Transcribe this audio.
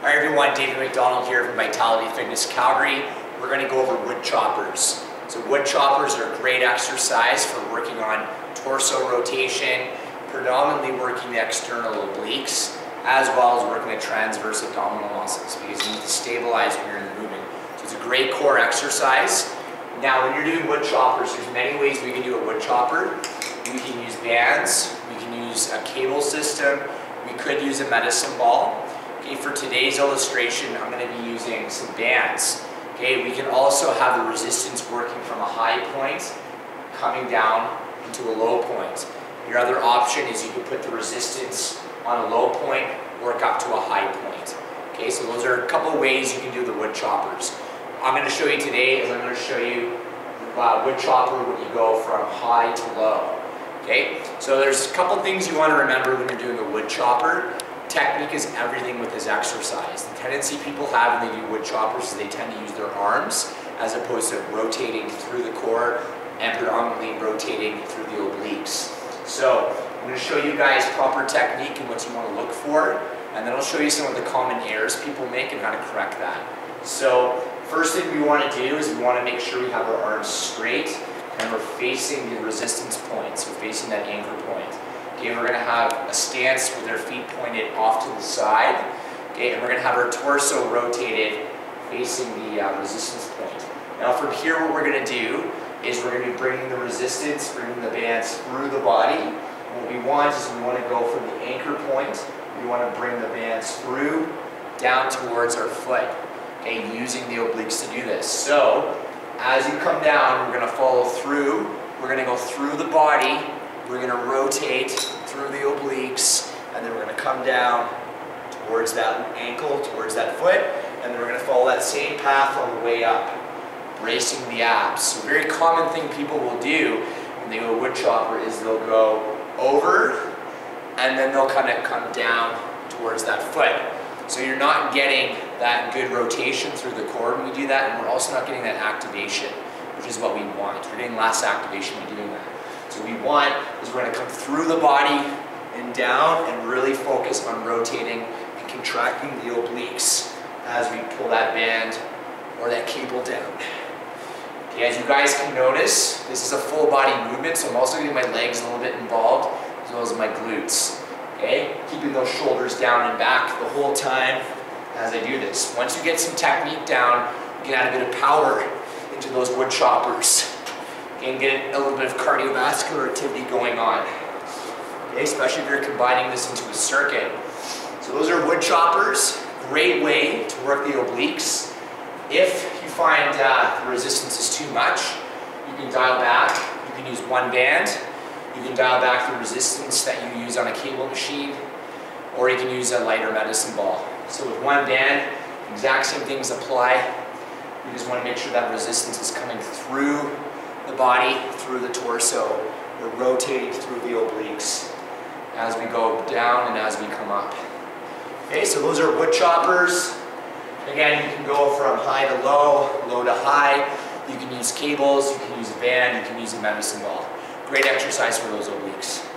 Hi everyone, David McDonald here from Vitality Fitness Calgary. We're going to go over wood choppers. So wood choppers are a great exercise for working on torso rotation, predominantly working the external obliques, as well as working the transverse abdominal muscles because you need to stabilize when you're in the movement. So it's a great core exercise. Now when you're doing wood choppers, there's many ways we can do a wood chopper. We can use bands, we can use a cable system, we could use a medicine ball. Okay, for today's illustration, I'm going to be using some bands. Okay, we can also have the resistance working from a high point, coming down into a low point. Your other option is you can put the resistance on a low point, work up to a high point. Okay, so those are a couple of ways you can do the wood choppers. I'm going to show you today is I'm going to show you wood chopper when you go from high to low. Okay, so there's a couple things you want to remember when you're doing a wood chopper. Technique is everything with this exercise. The tendency people have when they do wood choppers is they tend to use their arms as opposed to rotating through the core and predominantly rotating through the obliques. So I'm going to show you guys proper technique and what you want to look for, and then I'll show you some of the common errors people make and how to correct that. So first thing we want to do is we want to make sure we have our arms straight and we're facing the resistance point, so facing that anchor point. Okay, we're going to have a stance with our feet pointed off to the side. Okay, and we're going to have our torso rotated facing the resistance point. Now from here what we're going to do is we're going to be bringing the resistance, bringing the bands through the body. What we want is we want to go from the anchor point, we want to bring the bands through, down towards our foot. Okay, using the obliques to do this. So as you come down, we're going to follow through, we're going to go through the body, we're going to rotate through the obliques, and then we're going to come down towards that ankle, towards that foot, and then we're going to follow that same path on the way up, bracing the abs. So a very common thing people will do when they go wood chopper is they'll go over, and then they'll kind of come down towards that foot. So you're not getting that good rotation through the core when we do that, and we're also not getting that activation, which is what we want. We're getting less activation by doing that. So what we want is we're going to come through the body and down and really focus on rotating and contracting the obliques as we pull that band or that cable down. Okay, as you guys can notice, this is a full body movement, so I'm also getting my legs a little bit involved as well as my glutes. Okay, keeping those shoulders down and back the whole time as I do this. Once you get some technique down, you can add a bit of power into those wood choppers. And get a little bit of cardiovascular activity going on. Okay, especially if you're combining this into a circuit. So those are wood choppers. Great way to work the obliques. If you find the resistance is too much, you can dial back. You can use one band. You can dial back the resistance that you use on a cable machine, or you can use a lighter medicine ball. So with one band, exact same things apply. You just want to make sure that resistance is coming through the body, through the torso. We're rotating through the obliques as we go down and as we come up. Okay, so those are wood choppers. Again, you can go from high to low, low to high. You can use cables, you can use a band, you can use a medicine ball. Great exercise for those obliques.